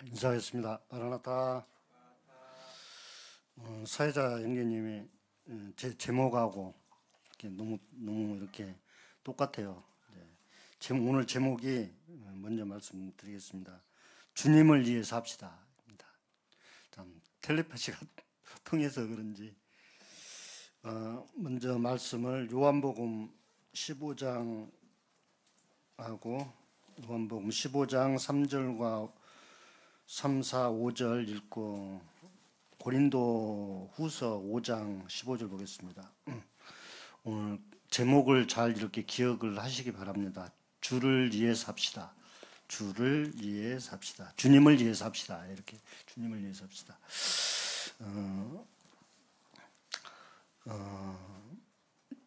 인사하겠습니다. 마라나타. 사회자 형제님이 제 제목하고 이렇게 너무 이렇게 똑같아요. 오늘 제목이 먼저 말씀드리겠습니다. 주님을 위해서 합시다. 참 텔레파시가 통해서 그런지 먼저 말씀을 요한복음 15장하고 요한복음 15장 3절과 3, 4, 5절 읽고 고린도 후서 5장 15절 보겠습니다. 오늘 제목을 잘 이렇게 기억을 하시기 바랍니다. 주를 위해서 합시다. 주를 위해서 합시다. 주님을 위해서 합시다. 이렇게 주님을 위해서 합시다.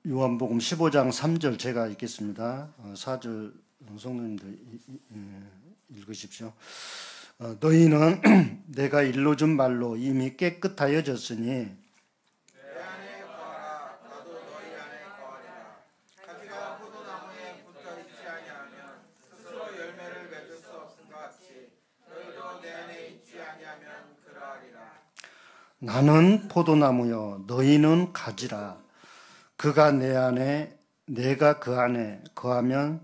요한복음 15장 3절 제가 읽겠습니다. 4절 성도님들 읽으십시오. 너희는 내가 일러준 말로 이미 깨끗하여졌으니 내 안에 거하라. 나도 너희 안에 거하리라. 가지가 포도나무에 붙어 있지 아니하면 스스로 열매를 맺을 수 없음 같이 너희도 내 안에 있지 아니하면 그러하리라. 나는 포도나무요 너희는 가지라. 그가 내 안에 내가 그 안에 거하면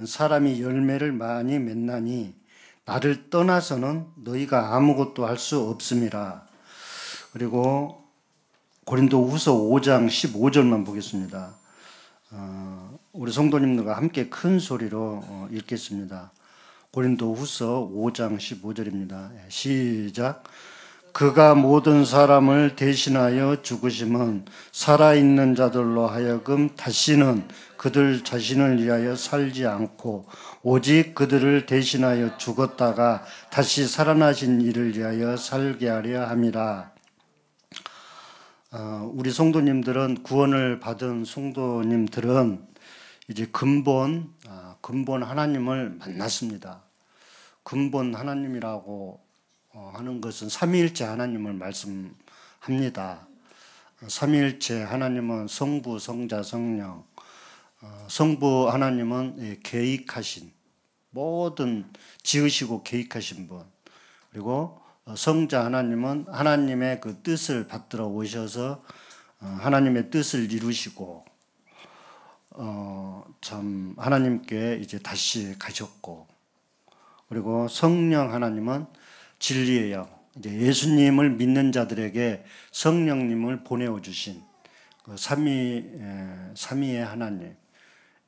사람이 열매를 많이 맺나니 나를 떠나서는 너희가 아무것도 할 수 없음이라. 그리고 고린도 후서 5장 15절만 보겠습니다. 우리 성도님들과 함께 큰 소리로 읽겠습니다. 고린도 후서 5장 15절입니다. 시작. 그가 모든 사람을 대신하여 죽으심은 살아있는 자들로 하여금 다시는 그들 자신을 위하여 살지 않고 오직 그들을 대신하여 죽었다가 다시 살아나신 이를 위하여 살게 하려 함이라. 우리 성도님들은 구원을 받은 성도님들은 이제 근본 하나님을 만났습니다. 근본 하나님이라고 하는 것은 삼위일체 하나님을 말씀합니다. 삼위일체 하나님은 성부, 성자, 성령. 성부 하나님은 계획하신 모든 지으시고 계획하신 분. 그리고 성자 하나님은 하나님의 그 뜻을 받들어 오셔서 하나님의 뜻을 이루시고 참 하나님께 이제 다시 가셨고, 그리고 성령 하나님은 진리의 영, 이제 예수님을 믿는 자들에게 성령님을 보내어 주신 그 삼위의 하나님,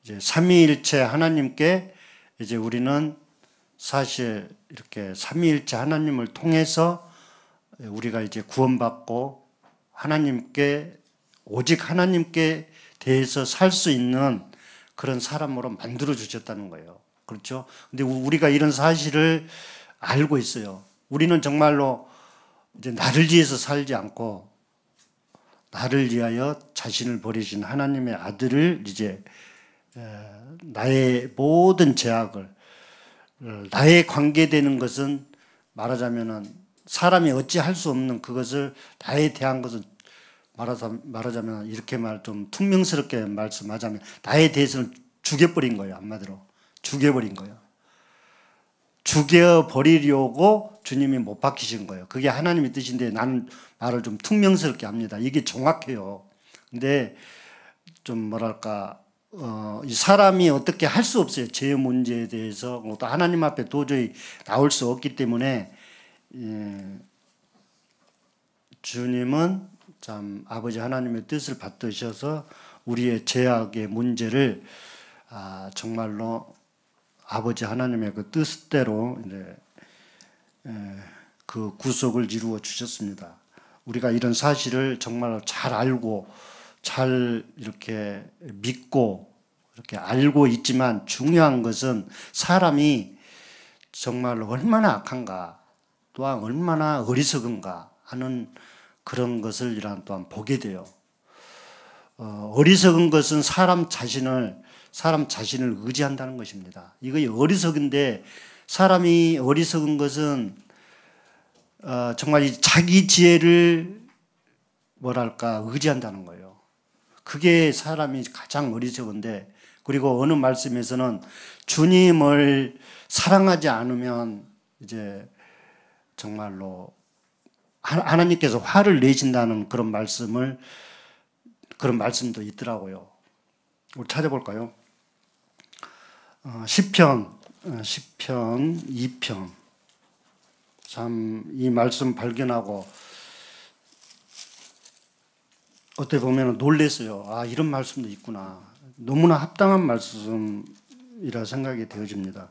이제 삼위일체 하나님께 이제 우리는 사실 이렇게 삼위일체 하나님을 통해서 우리가 이제 구원받고 하나님께 오직 하나님께 대해서 살 수 있는 그런 사람으로 만들어 주셨다는 거예요. 그렇죠? 근데 우리가 이런 사실을 알고 있어요. 우리는 정말로 이제 나를 위해서 살지 않고 나를 위하여 자신을 버리신 하나님의 아들을 이제 나의 모든 죄악을, 나에 관계되는 것은 말하자면은 사람이 어찌 할 수 없는 그것을 나에 대한 것은 말하자면 이렇게 좀 퉁명스럽게 말씀하자면 나에 대해서는 죽여버린 거예요. 한마디로 죽여버린 거예요. 죽여버리려고 주님이 못 박히신 거예요. 그게 하나님의 뜻인데 나는 말을 좀 퉁명스럽게 합니다. 이게 정확해요. 근데 좀 뭐랄까 이 사람이 어떻게 할 수 없어요. 죄 문제에 대해서 또 하나님 앞에 도저히 나올 수 없기 때문에 주님은 참 아버지 하나님의 뜻을 받드셔서 우리의 죄악의 문제를 정말로 아버지 하나님의 그 뜻대로 이제 그 구속을 이루어 주셨습니다. 우리가 이런 사실을 정말 잘 알고 잘 이렇게 믿고 이렇게 알고 있지만 중요한 것은 사람이 정말로 얼마나 악한가, 또한 얼마나 어리석은가 하는 그런 것을 또한 보게 돼요. 어리석은 것은 사람 자신을 의지한다는 것입니다. 이거 어리석은데 사람이 어리석은 것은 정말 자기 지혜를 뭐랄까 의지한다는 거예요. 그게 사람이 가장 어리석은데, 그리고 어느 말씀에서는 주님을 사랑하지 않으면 이제 정말로 하나님께서 화를 내신다는 그런 말씀도 있더라고요. 우리 찾아볼까요? 시편 2편. 참 이 말씀 발견하고 어떻게 보면 놀랐어요. 아, 이런 말씀도 있구나. 너무나 합당한 말씀이라 생각이 되어집니다.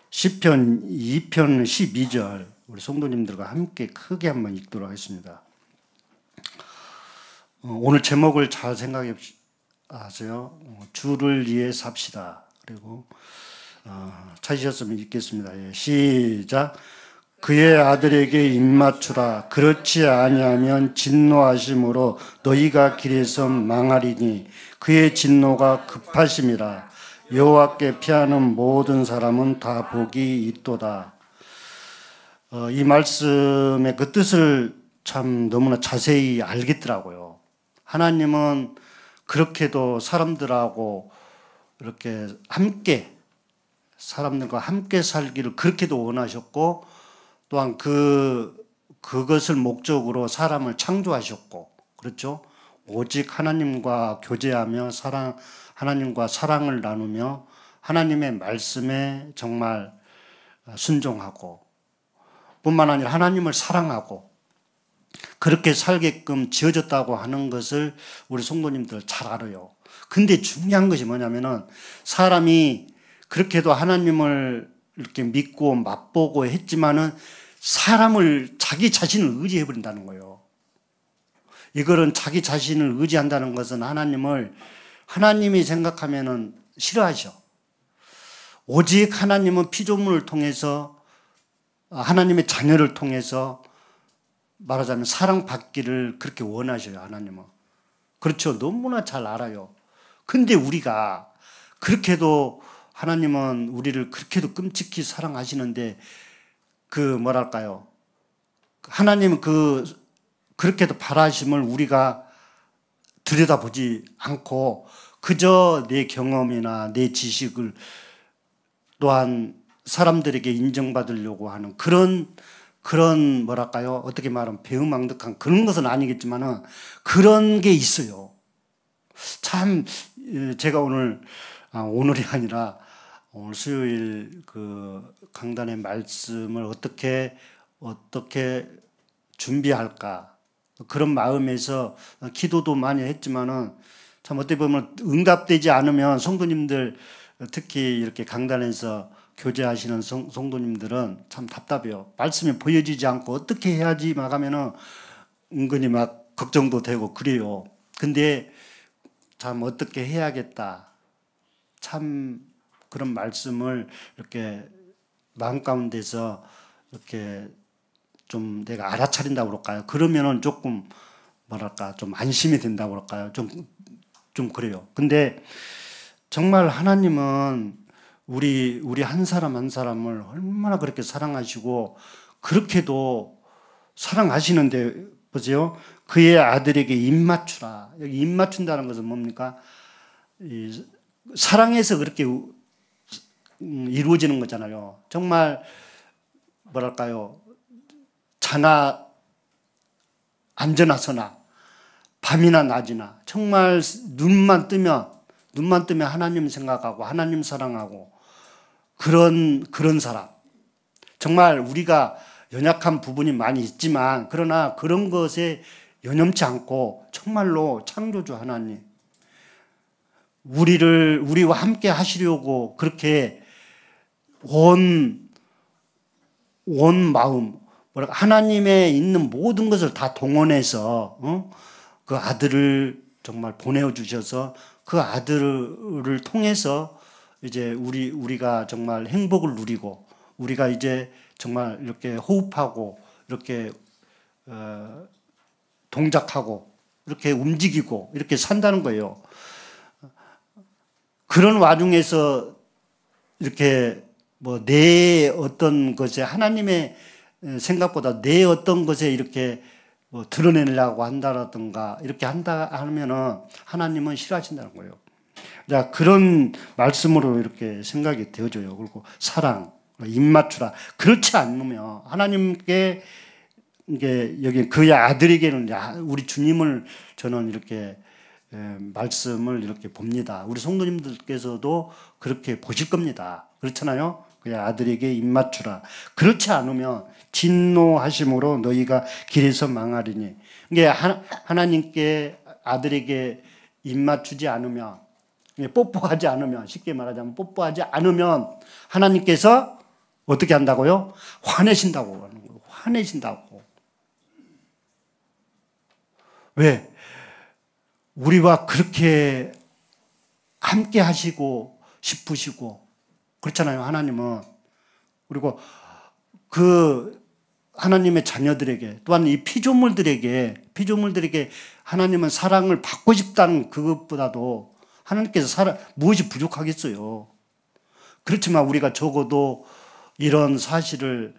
시편 2편 12절 우리 성도님들과 함께 크게 한번 읽도록 하겠습니다. 오늘 제목을 잘 생각해 하세요. 주를 위해 삽시다. 그리고 찾으셨으면 읽겠습니다. 예, 시작. 그의 아들에게 입맞추라. 그렇지 아니하면 진노하심으로 너희가 길에서 망하리니 그의 진노가 급하심이라. 여호와께 피하는 모든 사람은 다 복이 있도다. 이 말씀의 그 뜻을 참 너무나 자세히 알겠더라고요. 하나님은 그렇게도 사람들하고 이렇게 함께 사람들과 함께 살기를 그렇게도 원하셨고 또한 그것을 목적으로 사람을 창조하셨고 그렇죠. 오직 하나님과 교제하며 하나님과 사랑을 나누며 하나님의 말씀에 정말 순종하고 뿐만 아니라 하나님을 사랑하고 그렇게 살게끔 지어졌다고 하는 것을 우리 성도님들 잘 알아요. 근데 중요한 것이 뭐냐면은 사람이 그렇게도 하나님을 이렇게 믿고 맛보고 했지만은 사람을 자기 자신을 의지해 버린다는 거예요. 이거는 자기 자신을 의지한다는 것은 하나님이 생각하면은 싫어하셔. 오직 하나님은 피조물을 통해서 하나님의 자녀를 통해서 말하자면 사랑받기를 그렇게 원하셔요. 하나님은. 그렇죠. 너무나 잘 알아요. 근데 우리가 그렇게도 하나님은 우리를 그렇게도 끔찍히 사랑하시는데 뭐랄까요. 하나님은 그렇게도 바라심을 우리가 들여다보지 않고 그저 내 경험이나 내 지식을 또한 사람들에게 인정받으려고 하는 그런 뭐랄까요. 어떻게 말하면 배은망덕한 그런 것은 아니겠지만은 그런 게 있어요. 참 제가 오늘이 아니라 오늘 수요일 그 강단의 말씀을 어떻게 준비할까 그런 마음에서 기도도 많이 했지만은 참 어떻게 보면 응답되지 않으면 성도님들 특히 이렇게 강단에서 교제하시는 성도님들은 참 답답해요. 말씀이 보여지지 않고 어떻게 해야지 막 하면은 은근히 막 걱정도 되고 그래요. 근데 참 어떻게 해야겠다. 참 그런 말씀을 이렇게 마음 가운데서 이렇게 좀 내가 알아차린다고 그럴까요? 그러면은 조금 뭐랄까 좀 안심이 된다고 그럴까요? 좀 그래요. 근데 정말 하나님은 우리 한 사람 한 사람을 얼마나 그렇게 사랑하시고 그렇게도 사랑하시는데 보세요. 그의 아들에게 입맞추라. 여기 입맞춘다는 것은 뭡니까? 사랑해서 그렇게 이루어지는 거잖아요. 정말 뭐랄까요? 자나 앉아나서나 밤이나 낮이나 정말 눈만 뜨면 하나님 생각하고 하나님 사랑하고 그런 사람. 정말 우리가 연약한 부분이 많이 있지만 그러나 그런 것에 연연치 않고 정말로 창조주 하나님 우리와 함께 하시려고 그렇게 온 마음 하나님의 있는 모든 것을 다 동원해서 그 아들을 정말 보내주셔서 그 아들을 통해서 이제 우리가 정말 행복을 누리고 우리가 이제 정말 이렇게 호흡하고 이렇게 동작하고 이렇게 움직이고 이렇게 산다는 거예요. 그런 와중에서 이렇게 내 어떤 것에 하나님의 생각보다 내 어떤 것에 이렇게 드러내려고 한다라든가 이렇게 한다 하면은 하나님은 싫어하신다는 거예요. 그런 말씀으로 이렇게 생각이 되어져요. 그리고 사랑, 입맞추라. 그렇지 않으면 하나님께 이게 여기 그의 아들에게는 우리 주님을 저는 이렇게 말씀을 이렇게 봅니다. 우리 성도님들께서도 그렇게 보실 겁니다. 그렇잖아요. 그의 아들에게 입맞추라. 그렇지 않으면 진노하심으로 너희가 길에서 망하리니. 이게 하나님께 아들에게 입맞추지 않으면, 뽀뽀하지 않으면, 쉽게 말하자면 뽀뽀하지 않으면 하나님께서 어떻게 한다고요? 화내신다고 하는 거예요. 화내신다고. 왜? 우리와 그렇게 함께 하시고 싶으시고 그렇잖아요. 하나님은. 그리고 그 하나님의 자녀들에게 또한 이 피조물들에게 하나님은 사랑을 받고 싶다는 그것보다도 하나님께서 무엇이 부족하겠어요. 그렇지만 우리가 적어도 이런 사실을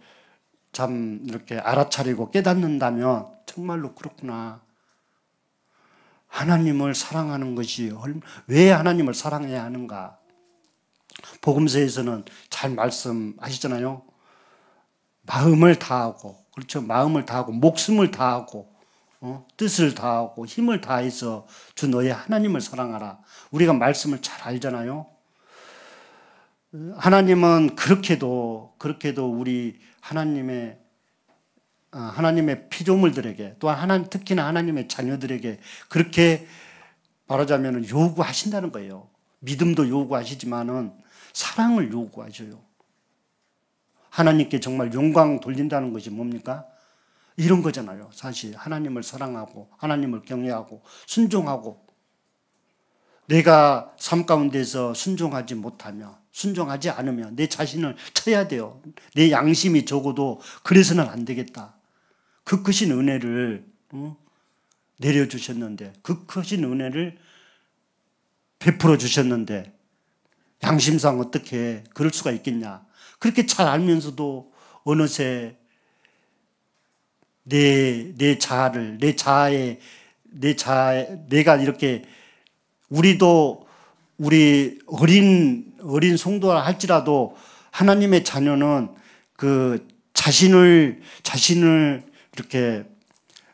참 이렇게 알아차리고 깨닫는다면 정말로 그렇구나. 하나님을 사랑하는 것이 왜 하나님을 사랑해야 하는가? 복음서에서는 잘 말씀하시잖아요. 마음을 다하고, 그렇죠. 마음을 다하고, 목숨을 다하고, 뜻을 다하고, 힘을 다해서 주 너의 하나님을 사랑하라. 우리가 말씀을 잘 알잖아요. 하나님은 그렇게도 우리 하나님의 피조물들에게 또한 특히나 하나님의 자녀들에게 그렇게 말하자면 요구하신다는 거예요. 믿음도 요구하시지만은 사랑을 요구하셔요. 하나님께 정말 영광 돌린다는 것이 뭡니까? 이런 거잖아요. 사실 하나님을 사랑하고 하나님을 경외하고 순종하고 내가 삶 가운데서 순종하지 못하면 순종하지 않으면 내 자신을 쳐야 돼요. 내 양심이 적어도 그래서는 안 되겠다. 그 크신 은혜를 내려주셨는데 그 크신 은혜를 베풀어 주셨는데 양심상 어떻게 그럴 수가 있겠냐. 그렇게 잘 알면서도 어느새 내가 이렇게 우리도 우리 어린 성도라 할지라도 하나님의 자녀는 그 자신을 이렇게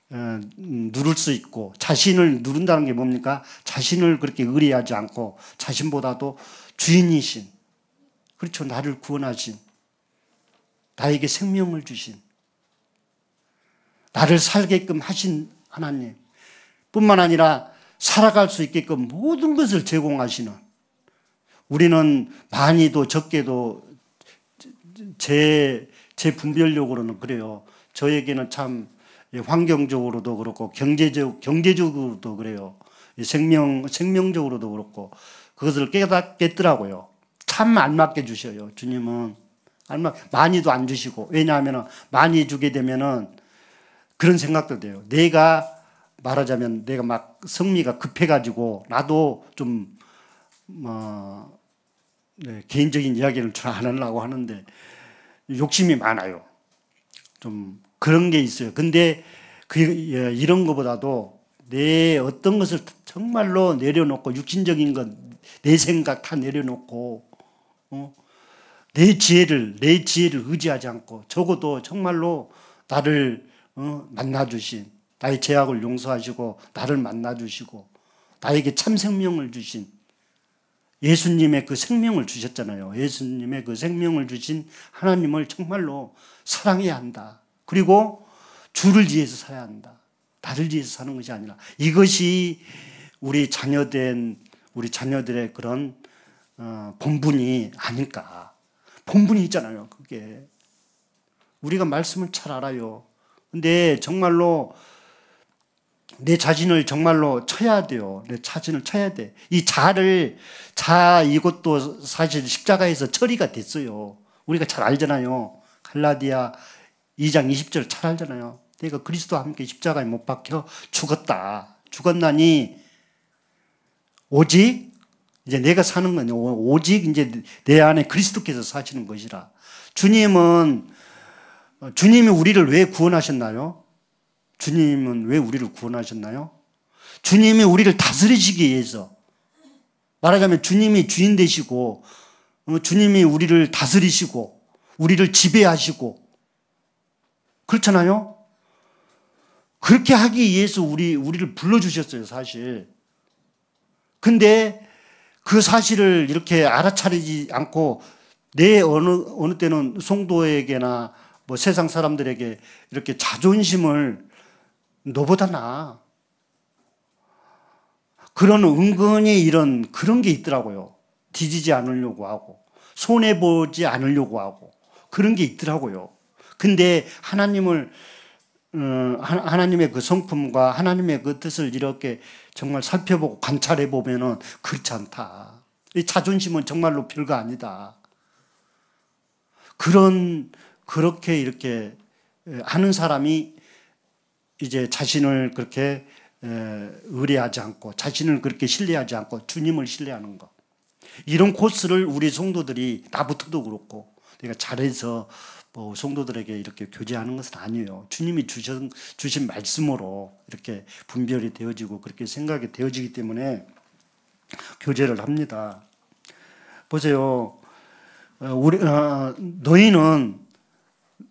누를 수 있고 자신을 누른다는 게 뭡니까? 자신을 그렇게 의뢰하지 않고 자신보다도 주인이신 그렇죠. 나를 구원하신 나에게 생명을 주신 나를 살게끔 하신 하나님 뿐만 아니라 살아갈 수 있게끔 모든 것을 제공하시는 우리는 많이도 적게도 제 분별력으로는 그래요. 저에게는 참 환경적으로도 그렇고 경제적으로도 그래요. 생명적으로도 그렇고 그것을 깨닫겠더라고요. 참 알맞게 주셔요. 주님은 많이도 안 주시고 왜냐하면 많이 주게 되면은 그런 생각도 돼요. 내가 말하자면 내가 막 성미가 급해가지고 나도 좀 개인적인 이야기를 잘 안 하려고 하는데 욕심이 많아요. 좀 그런 게 있어요. 근데 이런 것보다도 내 어떤 것을 정말로 내려놓고 육신적인 것, 내 생각 다 내려놓고 내 지혜를 의지하지 않고 적어도 정말로 나를 만나주신 나의 죄악을 용서하시고 나를 만나주시고 나에게 참 생명을 주신 예수님의 그 생명을 주셨잖아요. 예수님의 그 생명을 주신 하나님을 정말로 사랑해야 한다. 그리고 주를 위해서 살아야 한다. 나를 위해서 사는 것이 아니라 이것이 우리 자녀들의 그런 본분이 아닐까. 본분이 있잖아요. 그게 우리가 말씀을 잘 알아요. 근데 정말로 내 자신을 정말로 쳐야 돼요. 내 자신을 쳐야 돼. 이것도 사실 십자가에서 처리가 됐어요. 우리가 잘 알잖아요. 갈라디아 2장 20절 잘 알잖아요. 내가 그리스도와 함께 십자가에 못 박혀 죽었다. 죽었나니 오직 이제 내가 사는 건 오직 이제 내 안에 그리스도께서 사시는 것이라. 주님이 우리를 왜 구원하셨나요? 주님은 왜 우리를 구원하셨나요? 주님이 우리를 다스리시기 위해서 말하자면 주님이 주인 되시고 주님이 우리를 다스리시고 우리를 지배하시고 그렇잖아요. 그렇게 하기 위해서 우리를 불러주셨어요, 사실. 근데 그 사실을 이렇게 알아차리지 않고 내 어느 때는 성도에게나 뭐 세상 사람들에게 이렇게 자존심을 너보다 나아. 그런 은근히 이런 그런 게 있더라고요. 뒤지지 않으려고 하고 손해보지 않으려고 하고 그런 게 있더라고요. 근데 하나님의 그 성품과 하나님의 그 뜻을 이렇게 정말 살펴보고 관찰해 보면은 그렇지 않다. 이 자존심은 정말로 별거 아니다. 그렇게 이렇게 하는 사람이 이제 자신을 그렇게 의뢰하지 않고 자신을 그렇게 신뢰하지 않고 주님을 신뢰하는 것. 이런 코스를 우리 성도들이 나부터도 그렇고 내가 잘해서 뭐 성도들에게 이렇게 교제하는 것은 아니에요. 주님이 주신 말씀으로 이렇게 분별이 되어지고 그렇게 생각이 되어지기 때문에 교제를 합니다. 보세요. 너희는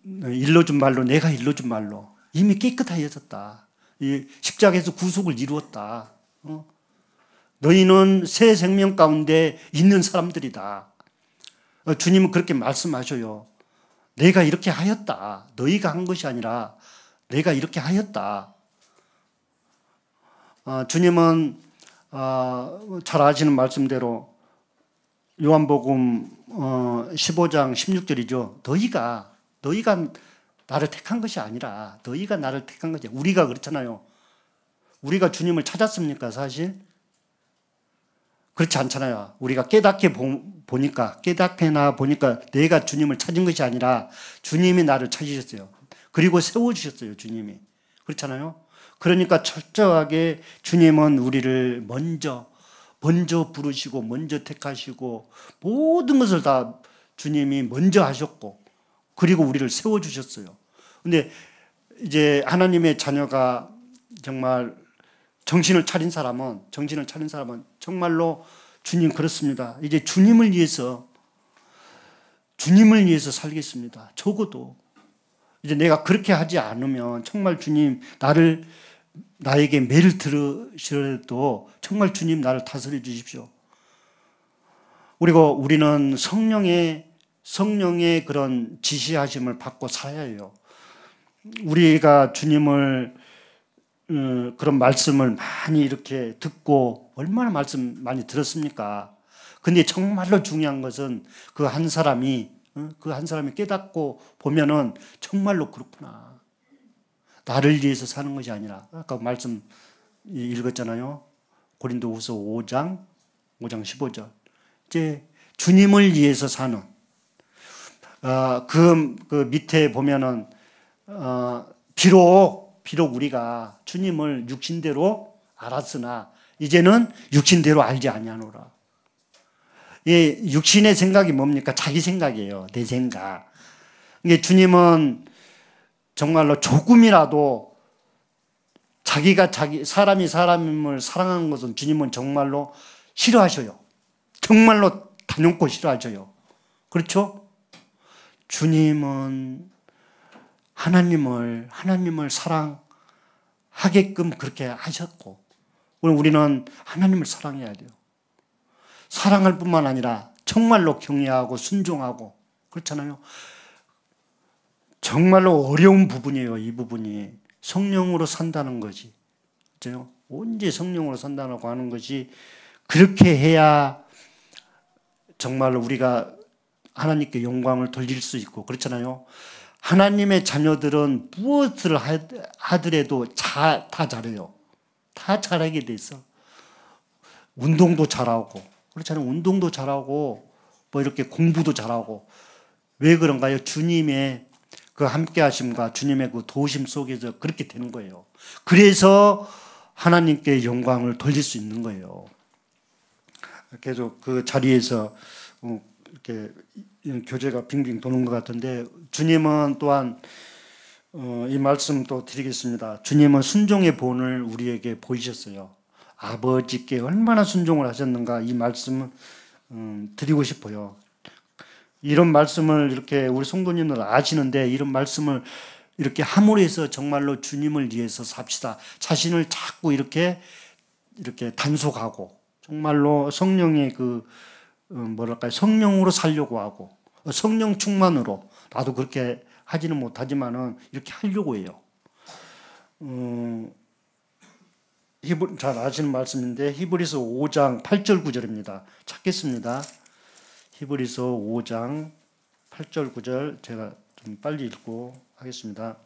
일러준 말로 내가 일러준 말로 이미 깨끗하여졌다. 이 십자가에서 구속을 이루었다. 너희는 새 생명 가운데 있는 사람들이다. 주님은 그렇게 말씀하셔요. 내가 이렇게 하였다. 너희가 한 것이 아니라 내가 이렇게 하였다. 주님은 잘 아시는 말씀대로 요한복음 15장 16절이죠. 너희가 나를 택한 것이 아니라 너희가 나를 택한 것이야. 우리가 그렇잖아요. 우리가 주님을 찾았습니까, 사실? 그렇지 않잖아요. 우리가 깨닫게 보니까 내가 주님을 찾은 것이 아니라 주님이 나를 찾으셨어요. 그리고 세워주셨어요, 주님이. 그렇잖아요. 그러니까 철저하게 주님은 우리를 먼저 부르시고 먼저 택하시고 모든 것을 다 주님이 먼저 하셨고 그리고 우리를 세워주셨어요. 근데 이제 하나님의 자녀가 정말 정신을 차린 사람은 정말로 주님 그렇습니다. 이제 주님을 위해서 살겠습니다. 적어도 이제 내가 그렇게 하지 않으면 정말 주님 나에게 매를 들으시더라도 정말 주님 나를 다스려 주십시오. 그리고 우리는 성령의 그런 지시하심을 받고 살아야 해요. 우리가 주님을 그런 말씀을 많이 이렇게 듣고 얼마나 말씀 많이 들었습니까? 근데 정말로 중요한 것은 그 한 사람이 깨닫고 보면은 정말로 그렇구나. 나를 위해서 사는 것이 아니라 아까 말씀 읽었잖아요. 고린도후서 5장 15절. 이제 주님을 위해서 사는 그 밑에 보면은 비록 우리가 주님을 육신대로 알았으나 이제는 육신대로 알지 아니하노라. 이 육신의 생각이 뭡니까? 자기 생각이에요. 내 생각. 이게 주님은 정말로 조금이라도 사람이 사람을 사랑하는 것은 주님은 정말로 싫어하셔요. 정말로 단연코 싫어하셔요. 그렇죠? 주님은 하나님을 사랑하게끔 그렇게 하셨고 우리는 하나님을 사랑해야 돼요. 사랑할 뿐만 아니라 정말로 경외하고 순종하고 그렇잖아요. 정말로 어려운 부분이에요. 이 부분이 성령으로 산다는 것이 그렇죠? 언제 성령으로 산다고 하는 것이 그렇게 해야 정말로 우리가 하나님께 영광을 돌릴 수 있고 그렇잖아요. 하나님의 자녀들은 무엇을 하더라도 다 잘해요. 다 잘하게 돼 있어. 운동도 잘하고 그렇잖아요. 운동도 잘하고 뭐 이렇게 공부도 잘하고 왜 그런가요? 주님의 그 함께 하심과 주님의 그 도우심 속에서 그렇게 되는 거예요. 그래서 하나님께 영광을 돌릴 수 있는 거예요. 계속 그 자리에서 이렇게 교제가 빙빙 도는 것 같은데 주님은 또한 이 말씀 또 드리겠습니다. 주님은 순종의 본을 우리에게 보이셨어요. 아버지께 얼마나 순종을 하셨는가 이 말씀을 드리고 싶어요. 이런 말씀을 이렇게 우리 성도님들 아시는데 이런 말씀을 이렇게 함으로 해서 정말로 주님을 위해서 삽시다. 자신을 자꾸 이렇게 단속하고 정말로 성령의 뭐랄까요, 성령으로 살려고 하고 성령 충만으로, 나도 그렇게 하지는 못하지만은 이렇게 하려고 해요. 잘 아시는 말씀인데 히브리서 5장 8절 9절입니다. 찾겠습니다. 히브리서 5장 8절 9절 제가 좀 빨리 읽고 하겠습니다.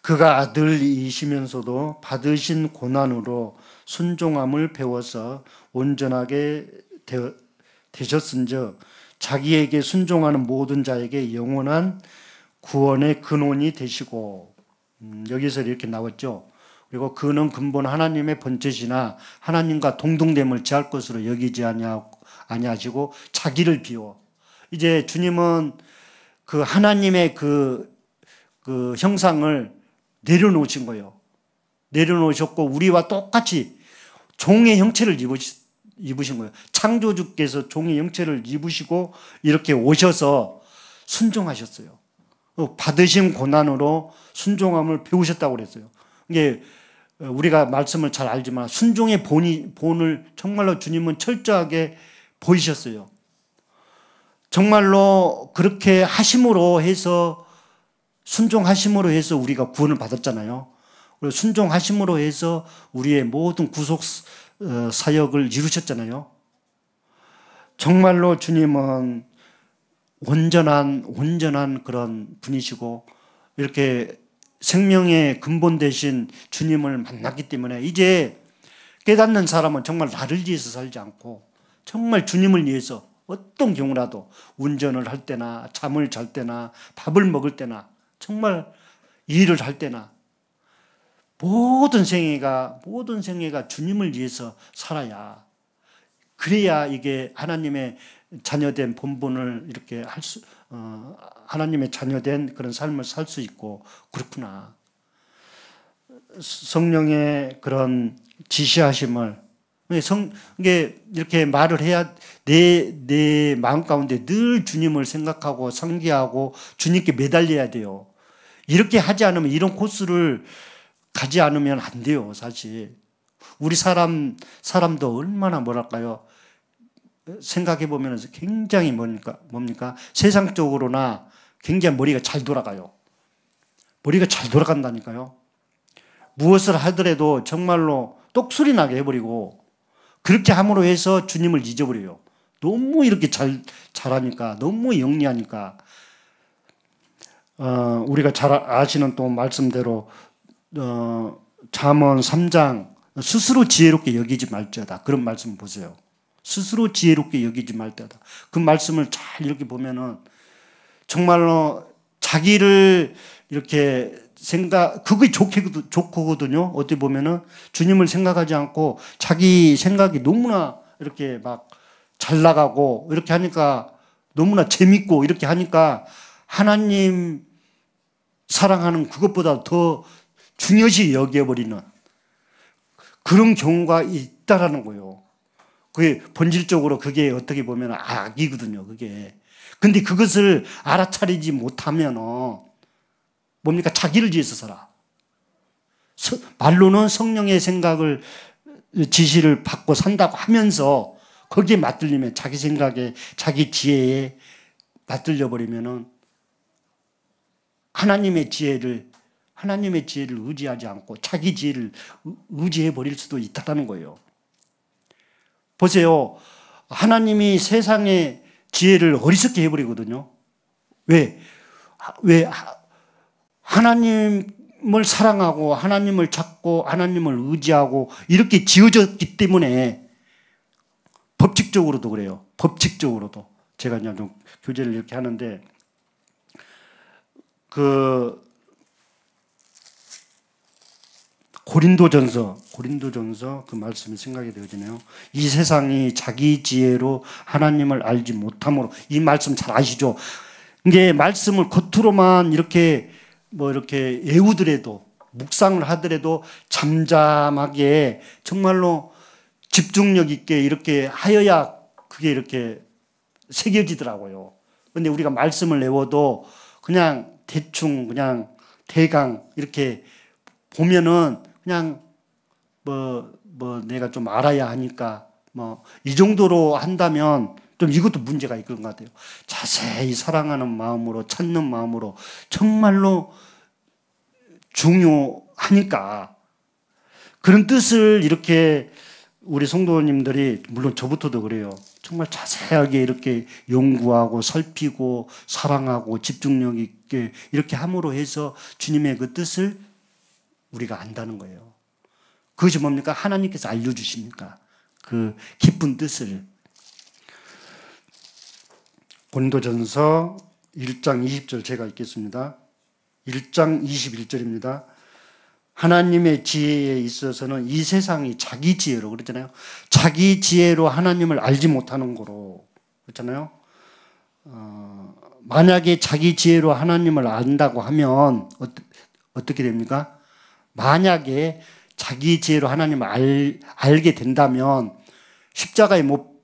그가 아들이시면서도 받으신 고난으로 순종함을 배워서 온전하게 되셨은즉 자기에게 순종하는 모든 자에게 영원한 구원의 근원이 되시고, 여기서 이렇게 나왔죠. 그리고 그는 근본 하나님의 본체시나 하나님과 동등됨을 취할 것으로 여기지 아니하시고 자기를 비워. 이제 주님은 그 하나님의 그 형상을 내려놓으신 거예요. 내려놓으셨고 우리와 똑같이 종의 형체를 입으신 거예요. 창조주께서 종의 형체를 입으시고 이렇게 오셔서 순종하셨어요. 받으신 고난으로 순종함을 배우셨다고 그랬어요. 이게 우리가 말씀을 잘 알지만 순종의 본을 정말로 주님은 철저하게 보이셨어요. 정말로 그렇게 하심으로 해서, 순종하심으로 해서 우리가 구원을 받았잖아요. 그리고 순종하심으로 해서 우리의 모든 구속 사역을 이루셨잖아요. 정말로 주님은 온전한 그런 분이시고 이렇게 생명의 근본 되신 주님을 만났기 때문에 이제 깨닫는 사람은 정말 나를 위해서 살지 않고 정말 주님을 위해서 어떤 경우라도 운전을 할 때나 잠을 잘 때나 밥을 먹을 때나 정말 일을 할 때나 모든 생애가 주님을 위해서 살아야, 그래야 이게 하나님의 자녀된 본분을 이렇게 하나님의 자녀된 그런 삶을 살 수 있고, 그렇구나. 성령의 그런 지시하심을, 이게 이렇게 말을 해야 내 마음 가운데 늘 주님을 생각하고 상기하고 주님께 매달려야 돼요. 이렇게 하지 않으면, 이런 코스를 가지 않으면 안 돼요, 사실. 우리 사람도 얼마나 뭐랄까요? 생각해 보면 굉장히 뭡니까? 세상적으로나 굉장히 머리가 잘 돌아가요. 머리가 잘 돌아간다니까요. 무엇을 하더라도 정말로 똑소리 나게 해버리고, 그렇게 함으로 해서 주님을 잊어버려요. 너무 이렇게 잘하니까, 너무 영리하니까. 우리가 잘 아시는 또 말씀대로 잠언 3장 스스로 지혜롭게 여기지 말자다, 그런 말씀 보세요. 스스로 지혜롭게 여기지 말자다. 그 말씀을 잘 이렇게 보면은 정말로 자기를 이렇게 그게 좋거든요. 어떻게 보면은 주님을 생각하지 않고 자기 생각이 너무나 이렇게 막 잘 나가고 이렇게 하니까 너무나 재밌고 이렇게 하니까 하나님 사랑하는 그것보다 더 중요시 여겨버리는 그런 경우가 있다라는 거예요. 그게 본질적으로 그게 어떻게 보면 악이거든요, 그게. 근데 그것을 알아차리지 못하면 뭡니까? 자기를 위해서 살아. 말로는 성령의 생각을, 지시를 받고 산다고 하면서 거기에 맞들리면, 자기 생각에, 자기 지혜에 맞들려 버리면은 하나님의 지혜를 의지하지 않고 자기 지혜를 의지해 버릴 수도 있다는 거예요. 보세요. 하나님이 세상의 지혜를 어리석게 해버리거든요. 왜? 하나님을 사랑하고 하나님을 찾고 하나님을 의지하고 이렇게 지어졌기 때문에, 법칙적으로도 그래요. 법칙적으로도. 제가 그냥 좀 교제를 이렇게 하는데, 고린도전서 그 말씀이 생각이 되어지네요. 이 세상이 자기 지혜로 하나님을 알지 못함으로, 이 말씀 잘 아시죠? 이게 말씀을 겉으로만 이렇게 이렇게 외우더라도, 묵상을 하더라도 잠잠하게 정말로 집중력 있게 이렇게 하여야 그게 이렇게 새겨지더라고요. 근데 우리가 말씀을 외워도 그냥 대충 그냥 대강 이렇게 보면은 그냥 뭐 내가 좀 알아야 하니까 뭐 이 정도로 한다면 좀 이것도 문제가 있는 것 같아요. 자세히 사랑하는 마음으로 찾는 마음으로 정말로 중요하니까 그런 뜻을 이렇게 우리 성도님들이 물론 저부터도 그래요. 정말 자세하게 이렇게 연구하고 살피고 사랑하고 집중력 있게 이렇게 함으로 해서 주님의 그 뜻을 우리가 안다는 거예요. 그것이 뭡니까? 하나님께서 알려주십니까? 그 기쁜 뜻을. 고린도전서 1장 20절 제가 읽겠습니다. 1장 21절입니다. 하나님의 지혜에 있어서는 이 세상이 자기 지혜로 그랬잖아요. 자기 지혜로 하나님을 알지 못하는 거로 그렇잖아요. 만약에 자기 지혜로 하나님을 안다고 하면 어떻게 됩니까? 만약에 자기 지혜로 하나님을 알게 된다면 십자가에 못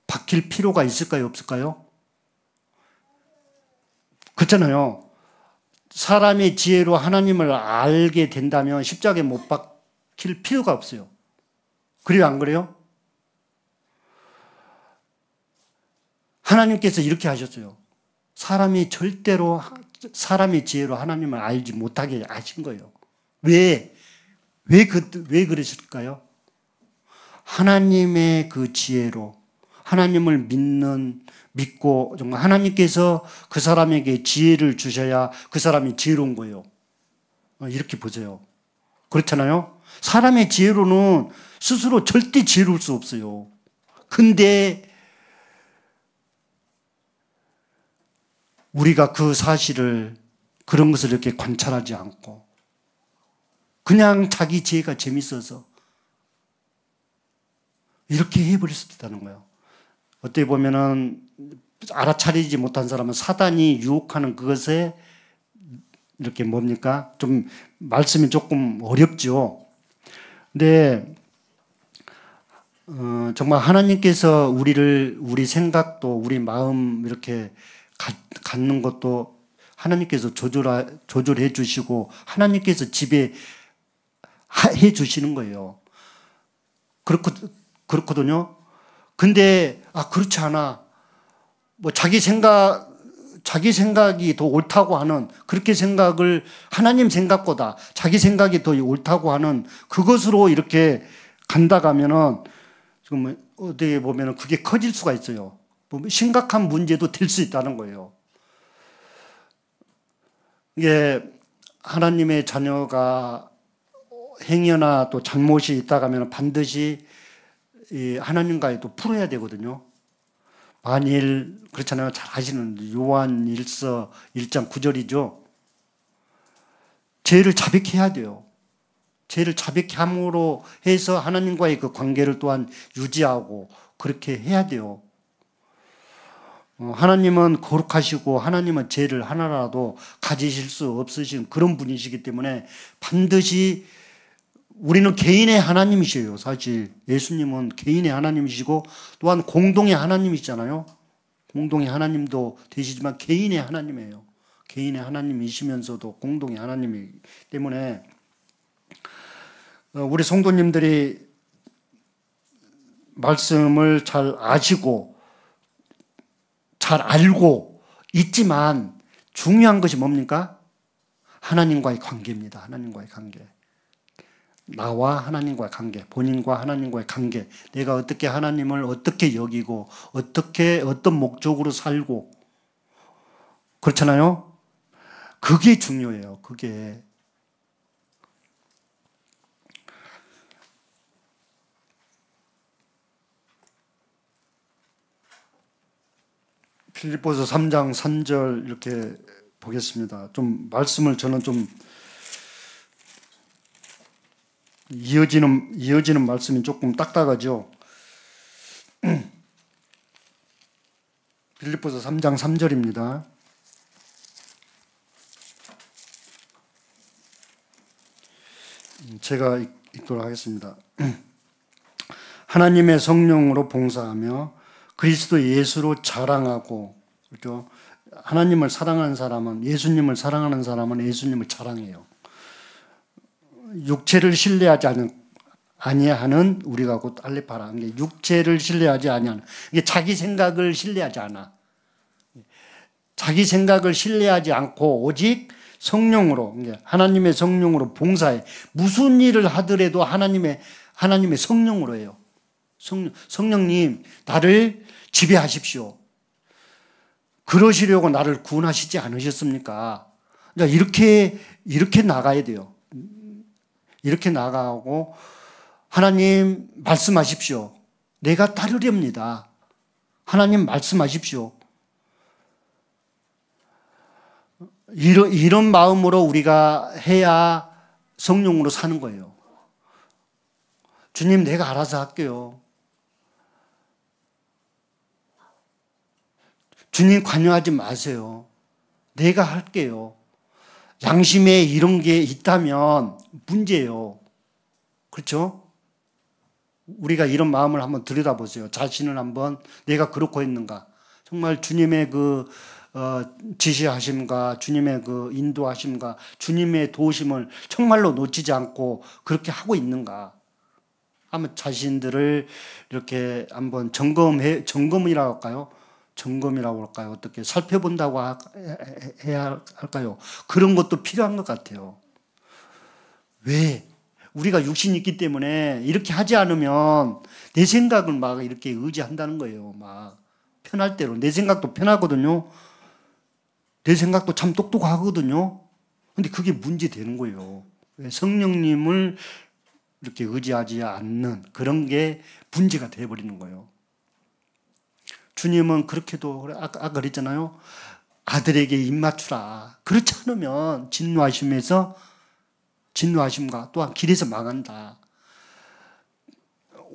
박힐 필요가 있을까요? 없을까요? 그렇잖아요. 사람의 지혜로 하나님을 알게 된다면 십자가에 못 박힐 필요가 없어요. 그래요, 안 그래요? 하나님께서 이렇게 하셨어요. 사람이 절대로 사람의 지혜로 하나님을 알지 못하게 하신 거예요. 왜 그러실까요? 하나님의 그 지혜로 하나님을 믿고 정말 하나님께서 그 사람에게 지혜를 주셔야 그 사람이 지혜로운 거예요. 이렇게 보세요. 그렇잖아요. 사람의 지혜로는 스스로 절대 지혜로울 수 없어요. 근데 우리가 그 사실을 그런 것을 이렇게 관찰하지 않고 그냥 자기 지혜가 재밌어서 이렇게 해버릴 수도 있다는 거예요. 어떻게 보면은 알아차리지 못한 사람은 사단이 유혹하는 그것에 이렇게 뭡니까? 좀 말씀이 조금 어렵죠. 근데 정말 하나님께서 우리 생각도 우리 마음 이렇게 갖는 것도 하나님께서 조절해 주시고 하나님께서 지배해 주시는 거예요. 그렇거든요. 근데 그렇지 않아. 뭐 자기 생각이 더 옳다고 하는 그렇게 생각을 하나님 생각보다 자기 생각이 더 옳다고 하는 그것으로 이렇게 간다가면은 지금 어떻게 보면은 그게 커질 수가 있어요. 심각한 문제도 될 수 있다는 거예요. 이게 하나님의 자녀가 행여나 또 잘못이 있다가 하면 반드시 하나님과의 또 풀어야 되거든요. 만일 그렇잖아요. 잘 아시는 요한 1서 1장 9절이죠. 죄를 자백해야 돼요. 죄를 자백해 함으로 해서 하나님과의 그 관계를 또한 유지하고 그렇게 해야 돼요. 하나님은 거룩하시고 하나님은 죄를 하나라도 가지실 수 없으신 그런 분이시기 때문에 반드시 우리는 개인의 하나님이셔요. 사실 예수님은 개인의 하나님이시고 또한 공동의 하나님이시잖아요. 공동의 하나님도 되시지만 개인의 하나님이에요. 개인의 하나님이시면서도 공동의 하나님이기 때문에 우리 성도님들이 말씀을 잘 아시고 잘 알고 있지만 중요한 것이 뭡니까? 하나님과의 관계입니다. 하나님과의 관계. 나와 하나님과의 관계, 본인과 하나님과의 관계, 내가 어떻게 하나님을 어떻게 여기고 어떤 목적으로 살고 그렇잖아요. 그게 중요해요. 그게. 빌립보서 3장 3절 이렇게 보겠습니다. 좀 말씀을 저는 좀 이어지는 말씀이 조금 딱딱하죠. 빌립보서 3장 3절입니다. 제가 읽도록 하겠습니다. 하나님의 성령으로 봉사하며 그리스도 예수로 자랑하고, 그렇죠? 하나님을 사랑하는 사람은, 예수님을 사랑하는 사람은 예수님을 자랑해요. 육체를 신뢰하지 아니하는 우리가 곧 알레파라. 육체를 신뢰하지 아니하는, 이게 자기 생각을 신뢰하지 않아. 자기 생각을 신뢰하지 않고 오직 성령으로, 하나님의 성령으로 봉사해. 무슨 일을 하더라도 하나님의 성령으로 해요. 성령님, 나를 지배하십시오. 그러시려고 나를 구원하시지 않으셨습니까? 이렇게 나가야 돼요. 이렇게 나가고, 하나님 말씀하십시오. 내가 따르렵니다. 하나님 말씀하십시오. 이런 마음으로 우리가 해야 성령으로 사는 거예요. 주님, 내가 알아서 할게요. 주님, 관여하지 마세요. 내가 할게요. 양심에 이런 게 있다면 문제예요. 그렇죠? 우리가 이런 마음을 한번 들여다보세요. 자신을 한번, 내가 그렇고 했는가? 정말 주님의 지시하심과 주님의 인도하심과 주님의 도우심을 정말로 놓치지 않고 그렇게 하고 있는가? 한번 자신들을 이렇게 한번 점검이라고 할까요? 점검이라고 할까요? 어떻게 살펴본다고 해야 할까요? 그런 것도 필요한 것 같아요. 왜? 우리가 육신이 있기 때문에 이렇게 하지 않으면 내 생각을 막 이렇게 의지한다는 거예요. 막 편할 대로. 내 생각도 편하거든요. 내 생각도 참 똑똑하거든요. 근데 그게 문제 되는 거예요. 성령님을 이렇게 의지하지 않는 그런 게 문제가 되어버리는 거예요. 주님은 그렇게도, 아까 그랬잖아요. 아들에게 입 맞추라. 그렇지 않으면 진노하심과 또한 길에서 망한다.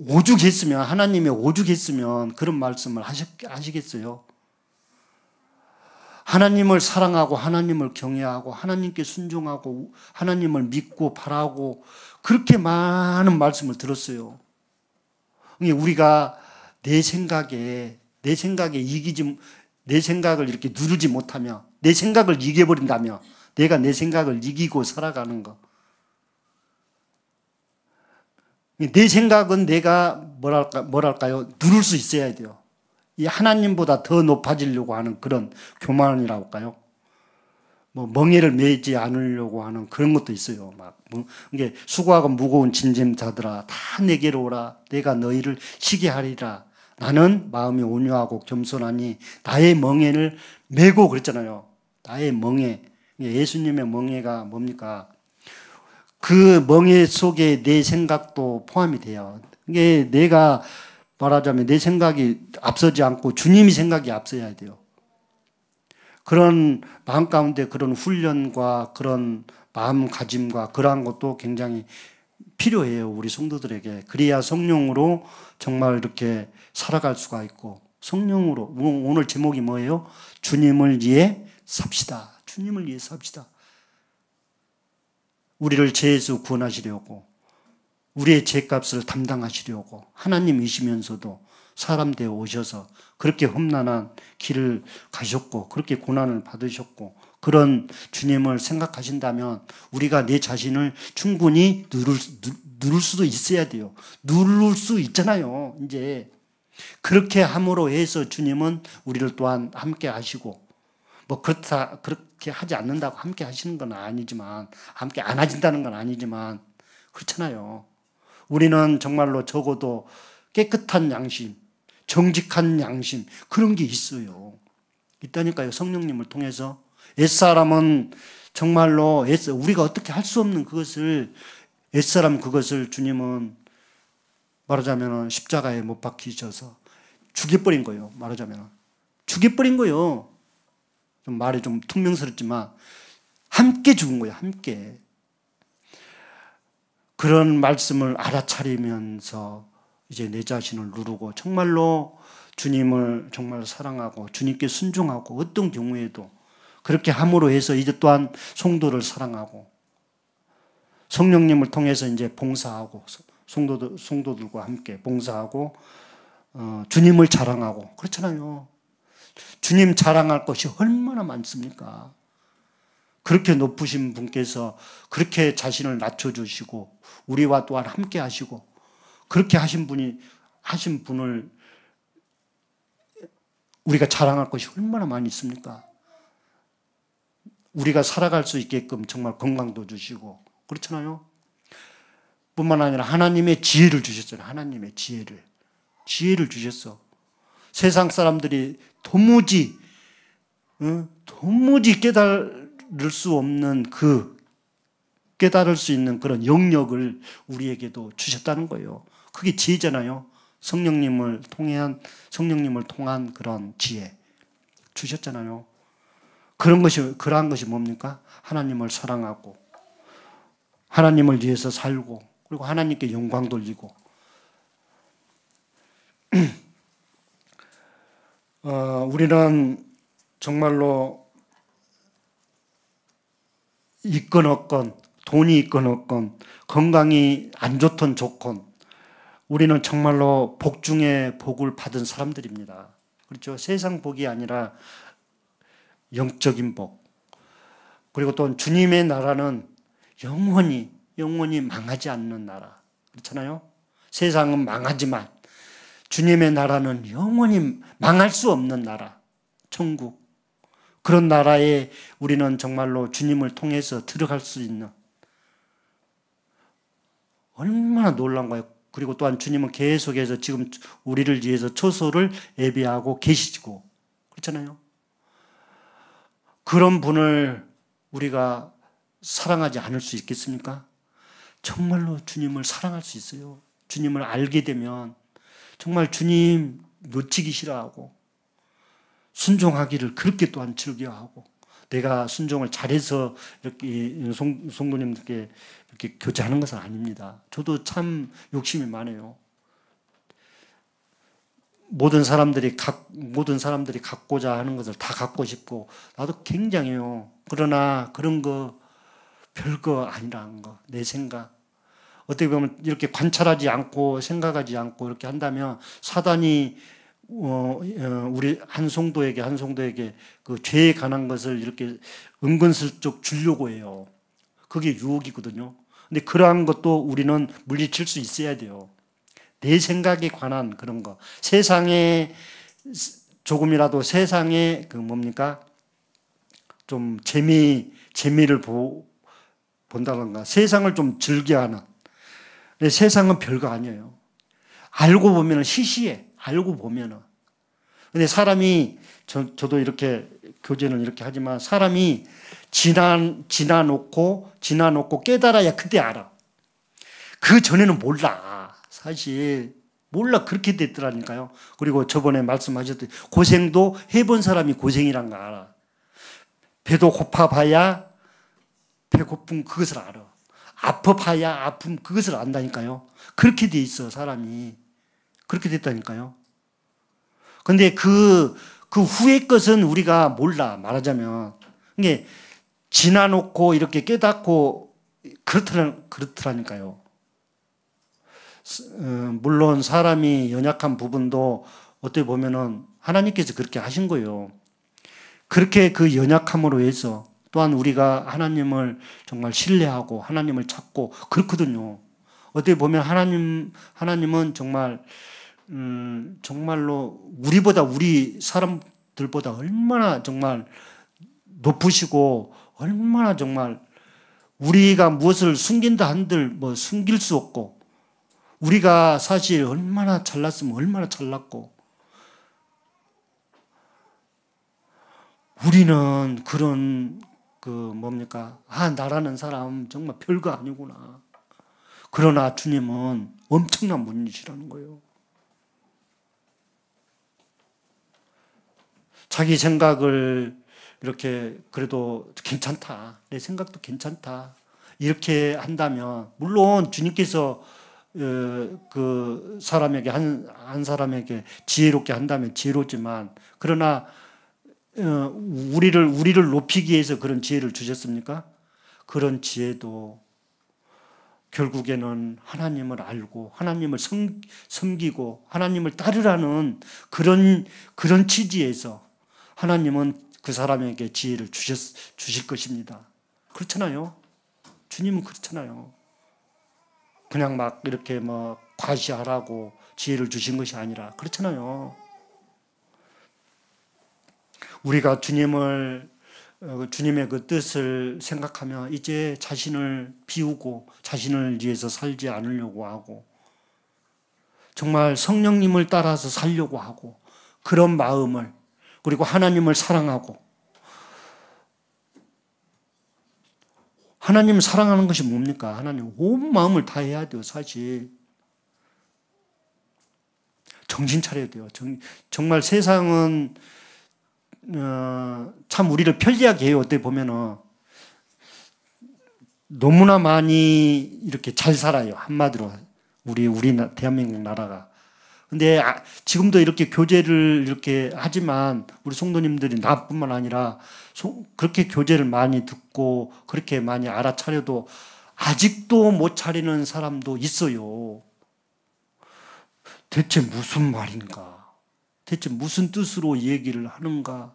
오죽했으면, 하나님의 오죽했으면 그런 말씀을 하시겠어요? 하나님을 사랑하고 하나님을 경외하고 하나님께 순종하고 하나님을 믿고 바라고 그렇게 많은 말씀을 들었어요. 우리가 내 생각을 이렇게 누르지 못하며 내 생각을 이겨버린다며 내가 내 생각을 이기고 살아가는 거. 내 생각은 내가 뭐랄까요? 누를 수 있어야 돼요. 이 하나님보다 더 높아지려고 하는 그런 교만이라고 할까요? 멍에를 매지 않으려고 하는 그런 것도 있어요. 이게 수고하고 무거운 짐짐자들아 다 내게로 오라. 내가 너희를 쉬게 하리라. 나는 마음이 온유하고 겸손하니 나의 멍에를 메고 그랬잖아요. 나의 멍에. 예수님의 멍에가 뭡니까? 그 멍에 속에 내 생각도 포함이 돼요. 이게 내가 말하자면 내 생각이 앞서지 않고 주님이 생각이 앞서야 돼요. 그런 마음 가운데 그런 훈련과 그런 마음가짐과 그러한 것도 굉장히 필요해요. 우리 성도들에게. 그래야 성령으로 정말 이렇게 살아갈 수가 있고 성령으로. 오늘 제목이 뭐예요? 주님을 위해 삽시다. 주님을 위해 삽시다. 우리를 죄에서 구원하시려고 우리의 죄값을 담당하시려고 하나님이시면서도 사람 되어 오셔서 그렇게 험난한 길을 가셨고 그렇게 고난을 받으셨고 그런 주님을 생각하신다면 우리가 내 자신을 충분히 누를 수도 있어야 돼요. 누를 수 있잖아요. 이제 그렇게 함으로 해서 주님은 우리를 또한 함께 하시고 그렇게 하지 않는다고 함께 하시는 건 아니지만 함께 안 하신다는 건 아니지만 그렇잖아요. 우리는 정말로 적어도 깨끗한 양심, 정직한 양심 그런 게 있어요. 있다니까요. 성령님을 통해서. 옛사람은 정말로 우리가 어떻게 할 수 없는 옛사람 그것을 주님은 말하자면 십자가에 못 박히셔서 죽여버린 거예요. 말하자면 죽여버린 거예요. 좀 말이 좀 퉁명스럽지만 함께 죽은 거예요. 함께. 그런 말씀을 알아차리면서 이제 내 자신을 누르고 정말로 주님을 정말 사랑하고 주님께 순종하고 어떤 경우에도 그렇게 함으로 해서 이제 또한 성도를 사랑하고 성령님을 통해서 이제 봉사하고 성도들과 함께 봉사하고 주님을 자랑하고 그렇잖아요. 주님 자랑할 것이 얼마나 많습니까? 그렇게 높으신 분께서 그렇게 자신을 낮춰주시고 우리와 또한 함께 하시고 그렇게 하신 분을 우리가 자랑할 것이 얼마나 많이 있습니까? 우리가 살아갈 수 있게끔 정말 건강도 주시고 그렇잖아요. 뿐만 아니라 하나님의 지혜를 주셨잖아요. 하나님의 지혜를 주셨어. 세상 사람들이 도무지 깨달을 수 없는 깨달을 수 있는 그런 영역을 우리에게도 주셨다는 거예요. 그게 지혜잖아요. 성령님을 통한 그런 지혜 주셨잖아요. 그러한 것이 뭡니까? 하나님을 사랑하고 하나님을 위해서 살고 그리고 하나님께 영광 돌리고 우리는 정말로 있건 없건 돈이 있건 없건 건강이 안 좋든 좋건 우리는 정말로 복 중에 복을 받은 사람들입니다. 그렇죠? 세상 복이 아니라 영적인 복. 그리고 또 주님의 나라는 영원히 망하지 않는 나라. 그렇잖아요? 세상은 망하지만 주님의 나라는 영원히 망할 수 없는 나라. 천국. 그런 나라에 우리는 정말로 주님을 통해서 들어갈 수 있는 얼마나 놀라운 거예요. 그리고 또한 주님은 계속해서 지금 우리를 위해서 초소를 예비하고 계시고 그렇잖아요. 그런 분을 우리가 사랑하지 않을 수 있겠습니까? 정말로 주님을 사랑할 수 있어요. 주님을 알게 되면 정말 주님 놓치기 싫어하고 순종하기를 그렇게 또한 즐겨하고 내가 순종을 잘해서 이렇게 성도님들께 이렇게 교제하는 것은 아닙니다. 저도 참 욕심이 많아요. 모든 사람들이 갖고자 하는 것을 다 갖고 싶고 나도 굉장해요. 그러나 그런 거 별거 아니라는 거. 내 생각. 어떻게 보면 이렇게 관찰하지 않고 생각하지 않고 이렇게 한다면 사단이 우리 한 성도에게 그 죄에 관한 것을 이렇게 은근슬쩍 주려고 해요. 그게 유혹이거든요. 근데 그러한 것도 우리는 물리칠 수 있어야 돼요. 내 생각에 관한 그런 거. 조금이라도 세상에 좀 재미를 본다던가 세상을 좀 즐겨하는. 근데 세상은 별거 아니에요. 알고 보면 시시해. 알고 보면은. 근데 사람이, 저도 이렇게, 교제는 이렇게 하지만 사람이 지나놓고 깨달아야 그때 알아. 그 전에는 몰라. 사실. 몰라. 그렇게 됐더라니까요. 그리고 저번에 말씀하셨듯이 고생도 해본 사람이 고생이란 거 알아. 배도 고파봐야 배고픔 그것을 알아. 아파봐야 아픔 그것을 안다니까요. 그렇게 돼 있어, 사람이. 그렇게 됐다니까요. 근데 그 후의 것은 우리가 몰라, 말하자면. 이게 지나놓고 이렇게 깨닫고 그렇더라니까요. 물론 사람이 연약한 부분도 어떻게 보면은 하나님께서 그렇게 하신 거예요. 그렇게 그 연약함으로 해서 또한 우리가 하나님을 정말 신뢰하고 하나님을 찾고 그렇거든요. 어떻게 보면 하나님은 정말 정말로 우리 사람들보다 얼마나 정말 높으시고 얼마나 정말 우리가 무엇을 숨긴다 한들 숨길 수 없고 우리가 사실 얼마나 잘났으면 얼마나 잘났고 우리는 그런 나라는 사람 정말 별거 아니구나. 그러나 주님은 엄청난 분이시라는 거예요. 자기 생각을 이렇게 그래도 괜찮다. 내 생각도 괜찮다. 이렇게 한다면 물론 주님께서 그 사람에게 한 사람에게 지혜롭게 한다면 지혜롭지만 그러나 우리를 높이기 위해서 그런 지혜를 주셨습니까? 그런 지혜도 결국에는 하나님을 알고 하나님을 섬기고 하나님을 따르라는 그런 취지에서 하나님은 그 사람에게 지혜를 주실 것입니다. 그렇잖아요. 주님은 그렇잖아요. 그냥 막 이렇게 뭐 과시하라고 지혜를 주신 것이 아니라 그렇잖아요. 우리가 주님의 그 뜻을 생각하며 이제 자신을 비우고 자신을 위해서 살지 않으려고 하고 정말 성령님을 따라서 살려고 하고 그런 마음을 그리고 하나님을 사랑하고 하나님을 사랑하는 것이 뭡니까? 하나님 온 마음을 다해야 돼요. 사실 정신 차려야 돼요. 정말 세상은 참 우리를 편리하게 해요. 어떻게 보면은 너무나 많이 이렇게 잘 살아요. 한마디로 우리 대한민국 나라가. 근데 지금도 이렇게 교제를 이렇게 하지만 우리 성도님들이 나뿐만 아니라 그렇게 교제를 많이 듣고 그렇게 많이 알아차려도 아직도 못 차리는 사람도 있어요. 대체 무슨 말인가? 대체 무슨 뜻으로 얘기를 하는가?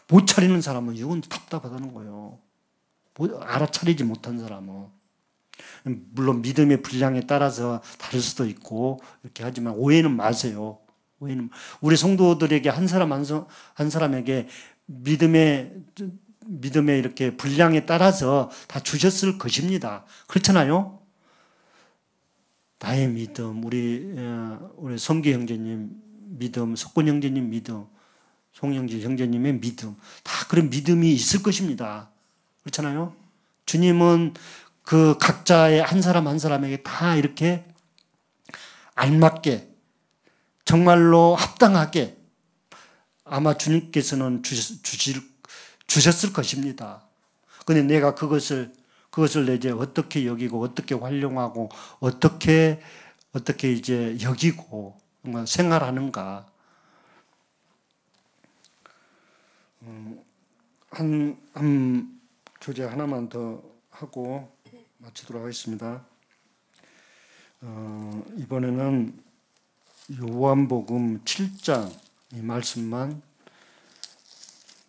못 차리는 사람은 이건 답답하다는 거예요. 알아차리지 못한 사람은. 물론 믿음의 분량에 따라서 다를 수도 있고 이렇게 하지만 오해는 마세요. 우리 성도들에게 한 사람에게 믿음의 이렇게 분량에 따라서 다 주셨을 것입니다. 그렇잖아요. 나의 믿음, 우리 성기 형제님 믿음, 석권 형제님 믿음, 송영지 형제님의 믿음, 다 그런 믿음이 있을 것입니다. 그렇잖아요. 주님은 그 각자의 한 사람 한 사람에게 다 이렇게 알맞게 정말로 합당하게 아마 주님께서는 주셨을 것입니다. 그런데 내가 그것을 이제 어떻게 여기고 어떻게 활용하고 어떻게 이제 여기고 생활하는가. 한 교재 하나만 더 하고 마치도록 하겠습니다. 이번에는 요한복음 7장 이 말씀만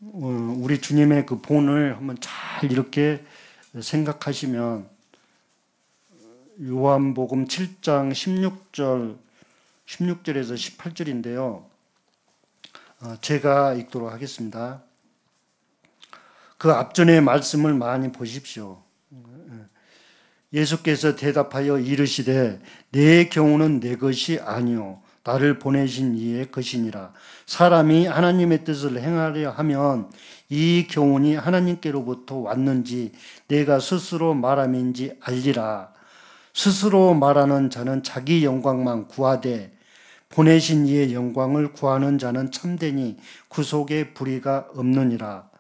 우리 주님의 그 본을 한번 잘 이렇게 생각하시면 요한복음 7장 16절에서 18절인데요. 제가 읽도록 하겠습니다. 그 앞전의 말씀을 많이 보십시오. 예수께서 대답하여 이르시되 내 경우는 내 것이 아니요 나를 보내신 이의 것이니라. 사람이 하나님의 뜻을 행하려 하면 이 교훈이 하나님께로부터 왔는지 내가 스스로 말함인지 알리라. 스스로 말하는 자는 자기 영광만 구하되 보내신 이의 영광을 구하는 자는 참되니 그 속에 불의가 없느니라.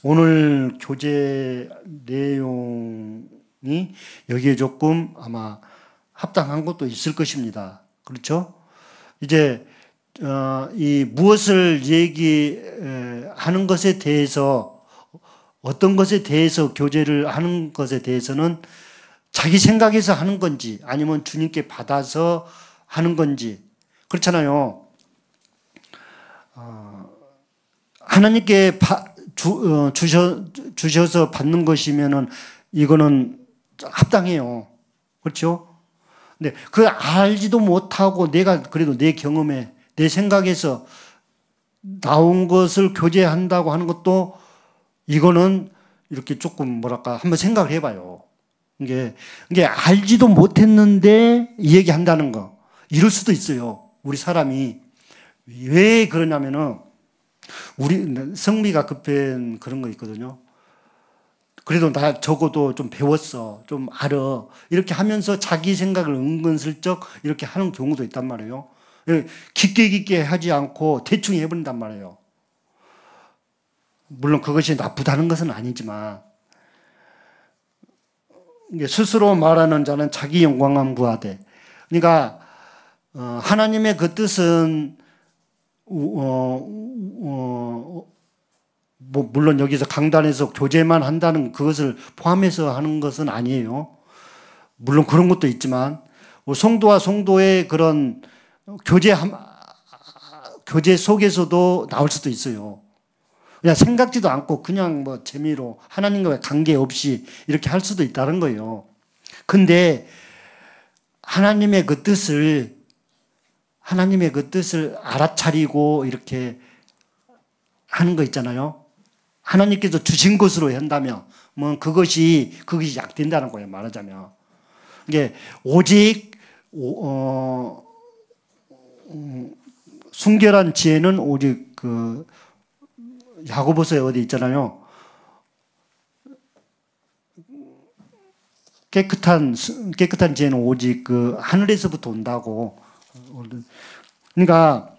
오늘 교재 내용이 여기에 조금 아마 합당한 것도 있을 것입니다. 그렇죠? 이제 이 무엇을 얘기하는 것에 대해서 어떤 것에 대해서 교제를 하는 것에 대해서는 자기 생각에서 하는 건지 아니면 주님께 받아서 하는 건지 그렇잖아요. 하나님께 주셔서 받는 것이면은 이거는 합당해요. 그렇죠? 근데 그 알지도 못하고 내가 그래도 내 경험에 내 생각에서 나온 것을 교제한다고 하는 것도 이거는 이렇게 조금 뭐랄까 한번 생각을 해봐요. 이게 알지도 못했는데 얘기한다는 거 이럴 수도 있어요. 우리 사람이 왜 그러냐면은 우리 성미가 급한 그런 거 있거든요. 그래도 나 적어도 좀 배웠어, 좀 알아 이렇게 하면서 자기 생각을 은근슬쩍 이렇게 하는 경우도 있단 말이에요. 깊게 하지 않고 대충 해버린단 말이에요. 물론 그것이 나쁘다는 것은 아니지만 스스로 말하는 자는 자기 영광만 구하되 그러니까 하나님의 그 뜻은 물론 여기서 강단에서 교제만 한다는 그것을 포함해서 하는 것은 아니에요. 물론 그런 것도 있지만 성도와 성도의 그런 교제 속에서도 나올 수도 있어요. 그냥 생각지도 않고 그냥 뭐 재미로 하나님과의 관계 없이 이렇게 할 수도 있다는 거예요. 근데 하나님의 그 뜻을 알아차리고 이렇게 하는 거 있잖아요. 하나님께서 주신 것으로 한다면 뭐 그것이 약된다는 거예요. 말하자면 이게 오직 순결한 지혜는 오직 그 야고보서에 어디 있잖아요. 깨끗한 지혜는 오직 그 하늘에서부터 온다고. 그러니까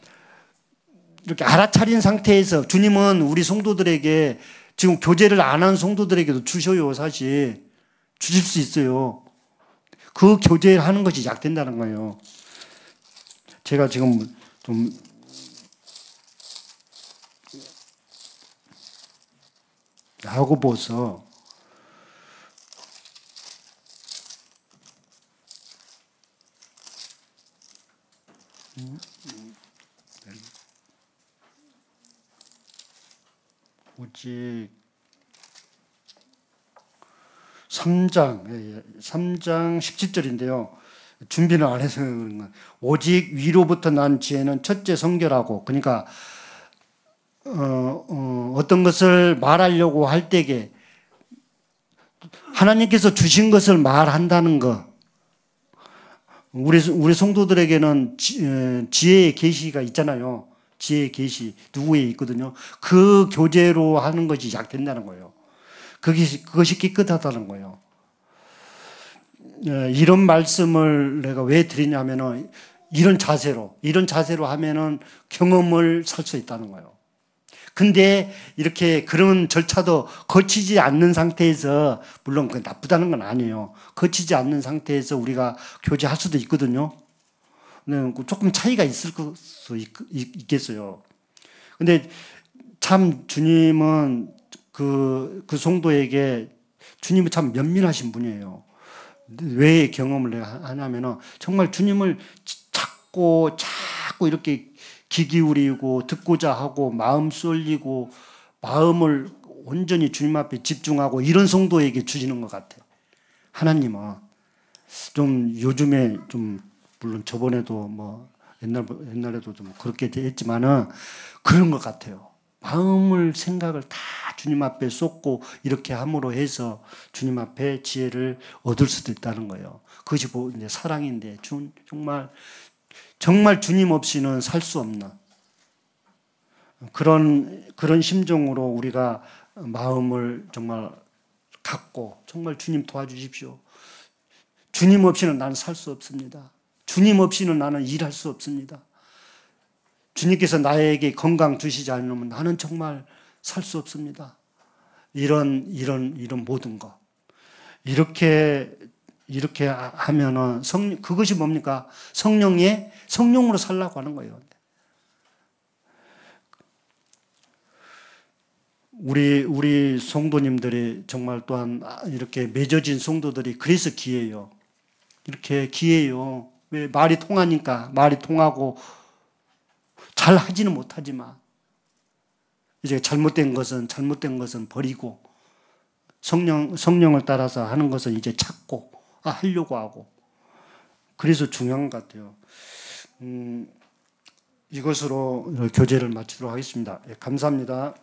이렇게 알아차린 상태에서 주님은 우리 성도들에게 지금 교제를 안 한 성도들에게도 주셔요. 사실 주실 수 있어요. 그 교제를 하는 것이 약된다는 거예요. 제가 지금 좀 야고보서 오직 3장 17절인데요. 준비를 안 해서 그런 거예요. 오직 위로부터 난 지혜는 첫째 성결하고, 그러니까 어떤 것을 말하려고 할 때에 하나님께서 주신 것을 말한다는 것. 우리 성도들에게는 지혜의 계시가 있잖아요. 지혜의 계시 누구에 있거든요. 그 교제로 하는 것이 약된다는 거예요. 그것이 깨끗하다는 거예요. 이런 말씀을 내가 왜 드리냐면은 이런 자세로 하면은 경험을 살 수 있다는 거예요. 근데 이렇게 그런 절차도 거치지 않는 상태에서, 물론 그 나쁘다는 건 아니에요. 거치지 않는 상태에서 우리가 교제할 수도 있거든요. 조금 차이가 있을 수 있겠어요. 근데 참 주님은 그 성도에게 주님은 참 면밀하신 분이에요. 왜 경험을 내가 하냐면은 정말 주님을 자꾸 이렇게 귀 기울이고 듣고자 하고 마음 쏠리고 마음을 온전히 주님 앞에 집중하고 이런 성도에게 주시는 것 같아요. 하나님은 좀 요즘에 좀 물론 저번에도 뭐 옛날에도 좀 그렇게 했지만은 그런 것 같아요. 마음을 생각을 다 주님 앞에 쏟고 이렇게 함으로 해서 주님 앞에 지혜를 얻을 수도 있다는 거예요. 그것이 이제 사랑인데 정말 주님 없이는 살 수 없는 그런 심정으로 우리가 마음을 정말 갖고 정말 주님 도와주십시오. 주님 없이는 나는 살 수 없습니다. 주님 없이는 나는 일할 수 없습니다. 주님께서 나에게 건강 주시지 않으면 나는 정말 살 수 없습니다. 이런 모든 것. 이렇게 하면은 그것이 뭡니까? 성령으로 살라고 하는 거예요. 우리 성도님들이 정말 또한 이렇게 맺어진 성도들이 그래서 귀해요. 이렇게 귀해요. 왜? 말이 통하니까. 말이 통하고 잘 하지는 못하지만 이제 잘못된 것은 버리고 성령을 따라서 하는 것은 이제 찾고 하려고 하고, 그래서 중요한 것 같아요. 이것으로 교제를 마치도록 하겠습니다. 감사합니다.